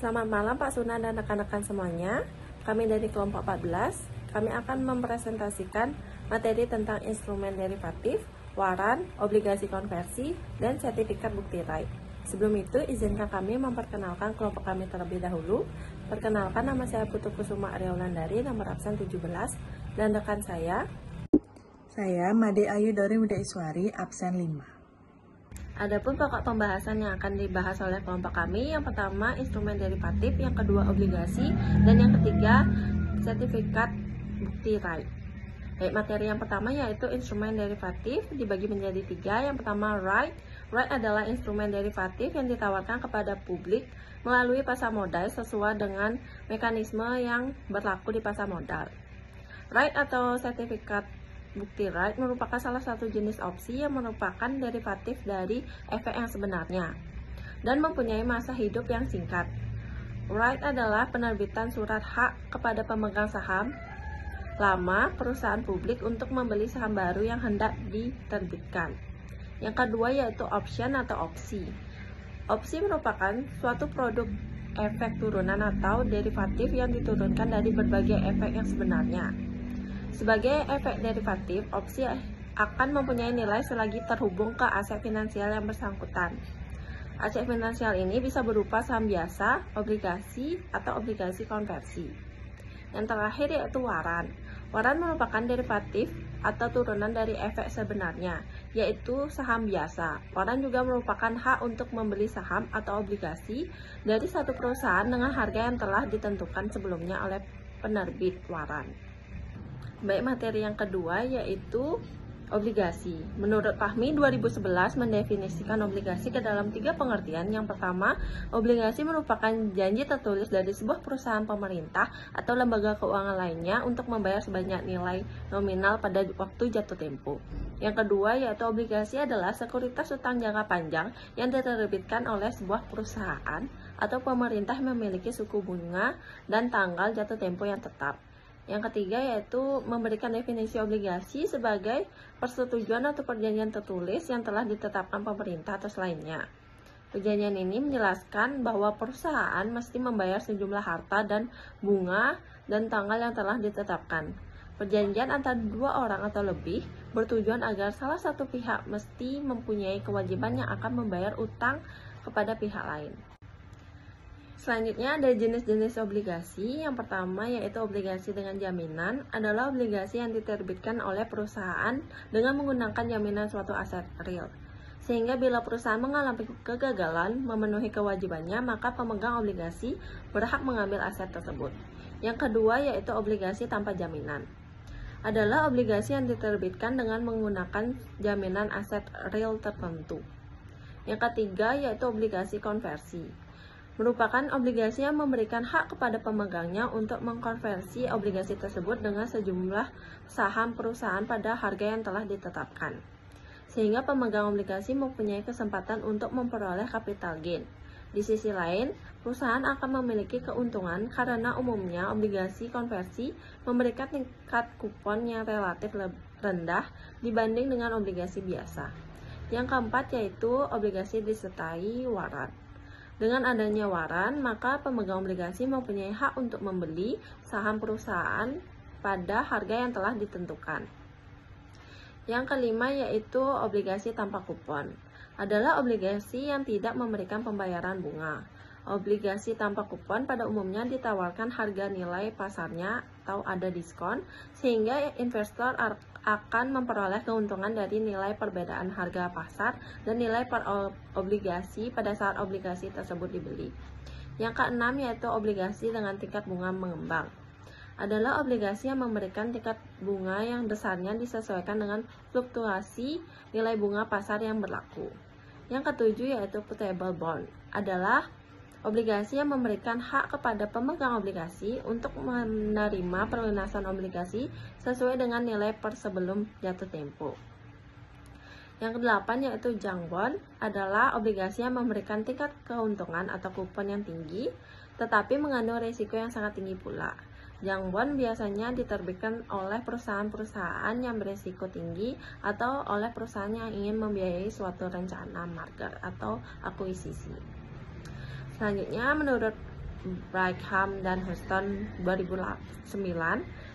Selamat malam Pak Sunan dan rekan-rekan semuanya. Kami dari kelompok 14, kami akan mempresentasikan materi tentang instrumen derivatif, waran, obligasi konversi, dan sertifikat bukti right. Sebelum itu, izinkan kami memperkenalkan kelompok kami terlebih dahulu. Perkenalkan, nama saya Putu Kusuma Arya Wulandari, nomor absen 17, dan rekan saya Made Ayu Dori Wida Iswari, absen 5. Adapun pokok pembahasan yang akan dibahas oleh kelompok kami, yang pertama instrumen derivatif, yang kedua obligasi, dan yang ketiga sertifikat bukti right. Baik, materi yang pertama yaitu instrumen derivatif dibagi menjadi 3. Yang pertama right. Right adalah instrumen derivatif yang ditawarkan kepada publik melalui pasar modal sesuai dengan mekanisme yang berlaku di pasar modal. Right atau sertifikat bukti right merupakan salah satu jenis opsi yang merupakan derivatif dari efek yang sebenarnya dan mempunyai masa hidup yang singkat. Right adalah penerbitan surat hak kepada pemegang saham lama perusahaan publik untuk membeli saham baru yang hendak diterbitkan. Yang kedua yaitu option atau opsi. Opsi merupakan suatu produk efek turunan atau derivatif yang diturunkan dari berbagai efek yang sebenarnya. Sebagai efek derivatif, opsi akan mempunyai nilai selagi terhubung ke aset finansial yang bersangkutan. Aset finansial ini bisa berupa saham biasa, obligasi, atau obligasi konversi. Yang terakhir yaitu waran. Waran merupakan derivatif atau turunan dari efek sebenarnya, yaitu saham biasa. Waran juga merupakan hak untuk membeli saham atau obligasi dari satu perusahaan dengan harga yang telah ditentukan sebelumnya oleh penerbit waran. Baik, materi yang kedua yaitu obligasi. Menurut Fahmi 2011 mendefinisikan obligasi ke dalam 3 pengertian. Yang pertama, obligasi merupakan janji tertulis dari sebuah perusahaan pemerintah atau lembaga keuangan lainnya untuk membayar sebanyak nilai nominal pada waktu jatuh tempo. Yang kedua yaitu obligasi adalah sekuritas utang jangka panjang yang diterbitkan oleh sebuah perusahaan atau pemerintah yang memiliki suku bunga dan tanggal jatuh tempo yang tetap. Yang ketiga yaitu memberikan definisi obligasi sebagai persetujuan atau perjanjian tertulis yang telah ditetapkan pemerintah atau selainnya. Perjanjian ini menjelaskan bahwa perusahaan mesti membayar sejumlah harta dan bunga dan tanggal yang telah ditetapkan. Perjanjian antara 2 orang atau lebih bertujuan agar salah satu pihak mesti mempunyai kewajiban yang akan membayar utang kepada pihak lain. Selanjutnya ada jenis-jenis obligasi. Yang pertama yaitu obligasi dengan jaminan adalah obligasi yang diterbitkan oleh perusahaan dengan menggunakan jaminan suatu aset real. Sehingga bila perusahaan mengalami kegagalan memenuhi kewajibannya, maka pemegang obligasi berhak mengambil aset tersebut. Yang kedua yaitu obligasi tanpa jaminan. Adalah obligasi yang diterbitkan dengan menggunakan jaminan aset real tertentu. Yang ketiga yaitu obligasi konversi. Merupakan obligasi yang memberikan hak kepada pemegangnya untuk mengkonversi obligasi tersebut dengan sejumlah saham perusahaan pada harga yang telah ditetapkan. Sehingga pemegang obligasi mempunyai kesempatan untuk memperoleh capital gain. Di sisi lain, perusahaan akan memiliki keuntungan karena umumnya obligasi konversi memberikan tingkat kupon yang relatif rendah dibanding dengan obligasi biasa. Yang keempat yaitu obligasi disertai waran. Dengan adanya waran, maka pemegang obligasi mempunyai hak untuk membeli saham perusahaan pada harga yang telah ditentukan. Yang kelima yaitu obligasi tanpa kupon. Adalah obligasi yang tidak memberikan pembayaran bunga. Obligasi tanpa kupon pada umumnya ditawarkan harga nilai pasarnya atau ada diskon, sehingga investor akan memperoleh keuntungan dari nilai perbedaan harga pasar dan nilai per obligasi pada saat obligasi tersebut dibeli. Yang keenam yaitu obligasi dengan tingkat bunga mengembang. Adalah obligasi yang memberikan tingkat bunga yang besarnya disesuaikan dengan fluktuasi nilai bunga pasar yang berlaku. Yang ketujuh yaitu putable bond. Adalah obligasi yang memberikan hak kepada pemegang obligasi untuk menerima pelunasan obligasi sesuai dengan nilai per sebelum jatuh tempo. Yang kedelapan yaitu junk bond. Adalah obligasi yang memberikan tingkat keuntungan atau kupon yang tinggi, tetapi mengandung risiko yang sangat tinggi pula. Junk bond biasanya diterbitkan oleh perusahaan-perusahaan yang berisiko tinggi atau oleh perusahaan yang ingin membiayai suatu rencana merger atau akuisisi. Selanjutnya, menurut Brigham dan Houston 2009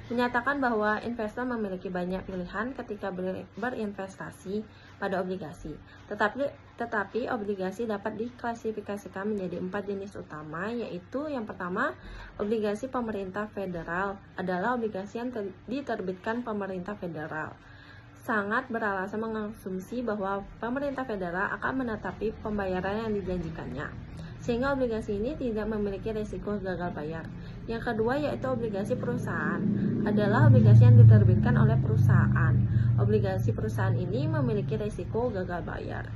menyatakan bahwa investor memiliki banyak pilihan ketika berinvestasi pada obligasi. Tetapi obligasi dapat diklasifikasikan menjadi 4 jenis utama, yaitu yang pertama, obligasi pemerintah federal adalah obligasi yang diterbitkan pemerintah federal. Sangat beralasan mengasumsi bahwa pemerintah federal akan menetapi pembayaran yang dijanjikannya, sehingga obligasi ini tidak memiliki risiko gagal bayar. Yang kedua yaitu obligasi perusahaan, adalah obligasi yang diterbitkan oleh perusahaan. Obligasi perusahaan ini memiliki risiko gagal bayar.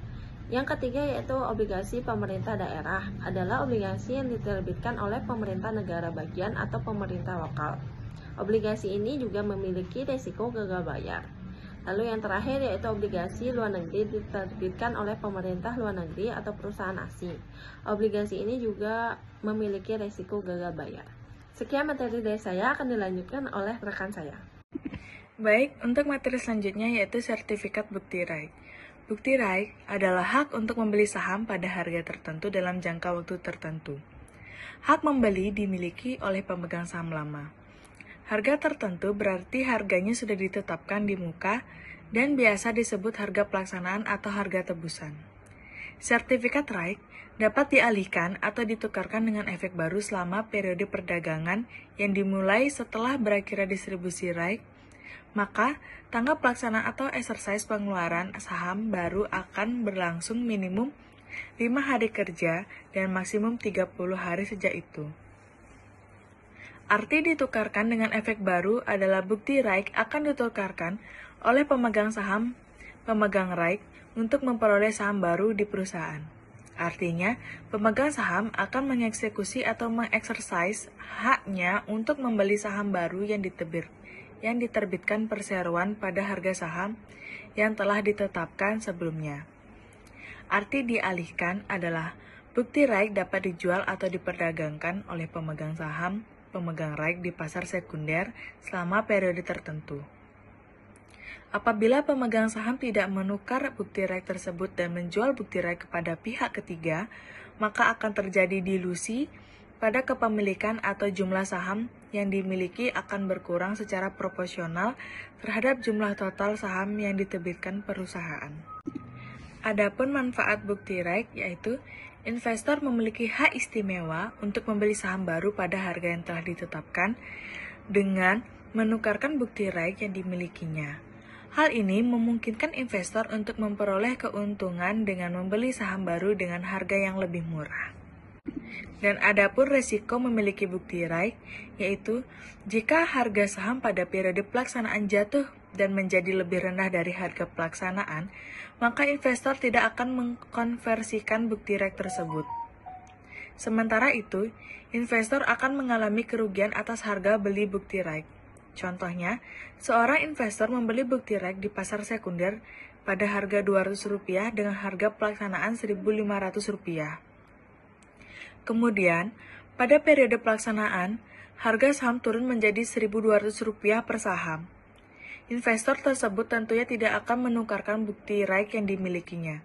Yang ketiga yaitu obligasi pemerintah daerah, adalah obligasi yang diterbitkan oleh pemerintah negara bagian atau pemerintah lokal. Obligasi ini juga memiliki risiko gagal bayar. Lalu yang terakhir yaitu obligasi luar negeri, diterbitkan oleh pemerintah luar negeri atau perusahaan asing. Obligasi ini juga memiliki risiko gagal bayar. Sekian materi dari saya, akan dilanjutkan oleh rekan saya. Baik, untuk materi selanjutnya yaitu sertifikat bukti right. Bukti right adalah hak untuk membeli saham pada harga tertentu dalam jangka waktu tertentu. Hak membeli dimiliki oleh pemegang saham lama. Harga tertentu berarti harganya sudah ditetapkan di muka dan biasa disebut harga pelaksanaan atau harga tebusan. Sertifikat right dapat dialihkan atau ditukarkan dengan efek baru selama periode perdagangan yang dimulai setelah berakhirnya distribusi right, maka tanggal pelaksanaan atau exercise pengeluaran saham baru akan berlangsung minimum 5 hari kerja dan maksimum 30 hari sejak itu. Arti ditukarkan dengan efek baru adalah bukti right akan ditukarkan oleh pemegang saham pemegang right untuk memperoleh saham baru di perusahaan. Artinya, pemegang saham akan mengeksekusi atau mengeksersis haknya untuk membeli saham baru yang diterbitkan perseroan pada harga saham yang telah ditetapkan sebelumnya. Arti dialihkan adalah bukti right dapat dijual atau diperdagangkan oleh pemegang saham pemegang right di pasar sekunder selama periode tertentu. Apabila pemegang saham tidak menukar bukti right tersebut dan menjual bukti right kepada pihak ketiga, maka akan terjadi dilusi pada kepemilikan atau jumlah saham yang dimiliki akan berkurang secara proporsional terhadap jumlah total saham yang diterbitkan perusahaan. Adapun manfaat bukti right yaitu investor memiliki hak istimewa untuk membeli saham baru pada harga yang telah ditetapkan dengan menukarkan bukti right yang dimilikinya. Hal ini memungkinkan investor untuk memperoleh keuntungan dengan membeli saham baru dengan harga yang lebih murah. Dan adapun resiko memiliki bukti right, yaitu jika harga saham pada periode pelaksanaan jatuh dan menjadi lebih rendah dari harga pelaksanaan, maka investor tidak akan mengkonversikan bukti right tersebut. Sementara itu, investor akan mengalami kerugian atas harga beli bukti right. Contohnya, seorang investor membeli bukti right di pasar sekunder pada harga Rp200 dengan harga pelaksanaan Rp1.500. Kemudian, pada periode pelaksanaan, harga saham turun menjadi Rp1.200 per saham. Investor tersebut tentunya tidak akan menukarkan bukti right yang dimilikinya,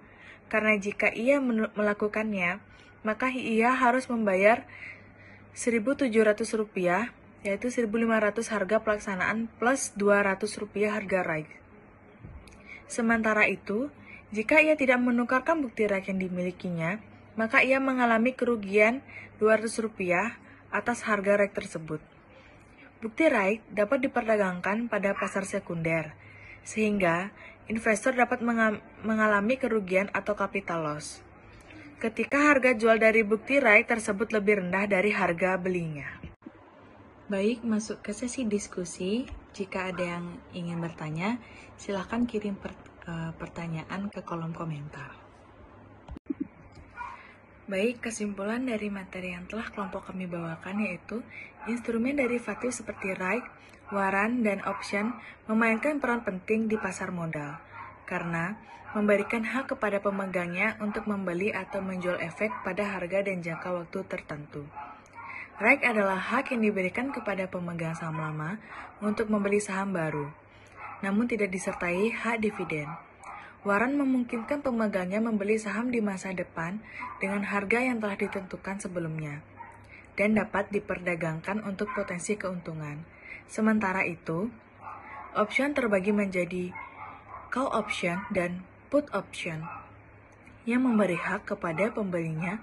karena jika ia melakukannya, maka ia harus membayar Rp1.700, yaitu Rp1.500 harga pelaksanaan plus Rp200 harga right. Sementara itu, jika ia tidak menukarkan bukti right yang dimilikinya, maka ia mengalami kerugian Rp200 atas harga right tersebut. Bukti right dapat diperdagangkan pada pasar sekunder, sehingga investor dapat mengalami kerugian atau capital loss ketika harga jual dari bukti right tersebut lebih rendah dari harga belinya. Baik, masuk ke sesi diskusi. Jika ada yang ingin bertanya, silakan kirim pertanyaan ke kolom komentar. Baik, kesimpulan dari materi yang telah kelompok kami bawakan yaitu instrumen derivatif seperti right, waran, dan option memainkan peran penting di pasar modal karena memberikan hak kepada pemegangnya untuk membeli atau menjual efek pada harga dan jangka waktu tertentu. Right adalah hak yang diberikan kepada pemegang saham lama untuk membeli saham baru, namun tidak disertai hak dividen. Waran memungkinkan pemegangnya membeli saham di masa depan dengan harga yang telah ditentukan sebelumnya. dan dapat diperdagangkan untuk potensi keuntungan. Sementara itu, option terbagi menjadi call option dan put option yang memberi hak kepada pembelinya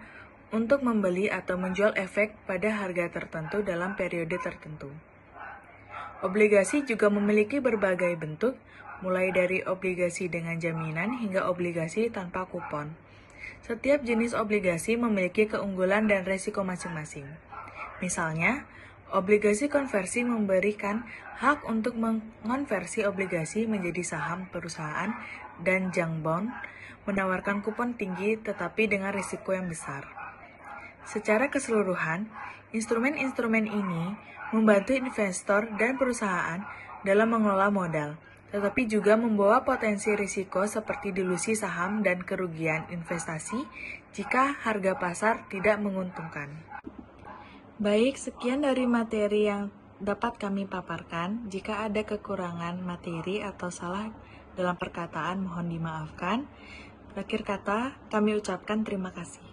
untuk membeli atau menjual efek pada harga tertentu dalam periode tertentu. Obligasi juga memiliki berbagai bentuk, mulai dari obligasi dengan jaminan hingga obligasi tanpa kupon. Setiap jenis obligasi memiliki keunggulan dan risiko masing-masing. Misalnya, obligasi konversi memberikan hak untuk mengonversi obligasi menjadi saham perusahaan, dan junk bond menawarkan kupon tinggi tetapi dengan risiko yang besar. Secara keseluruhan, instrumen-instrumen ini membantu investor dan perusahaan dalam mengelola modal, tetapi juga membawa potensi risiko seperti dilusi saham dan kerugian investasi jika harga pasar tidak menguntungkan. Baik, sekian dari materi yang dapat kami paparkan. Jika ada kekurangan materi atau salah dalam perkataan, mohon dimaafkan. Terakhir kata, kami ucapkan terima kasih.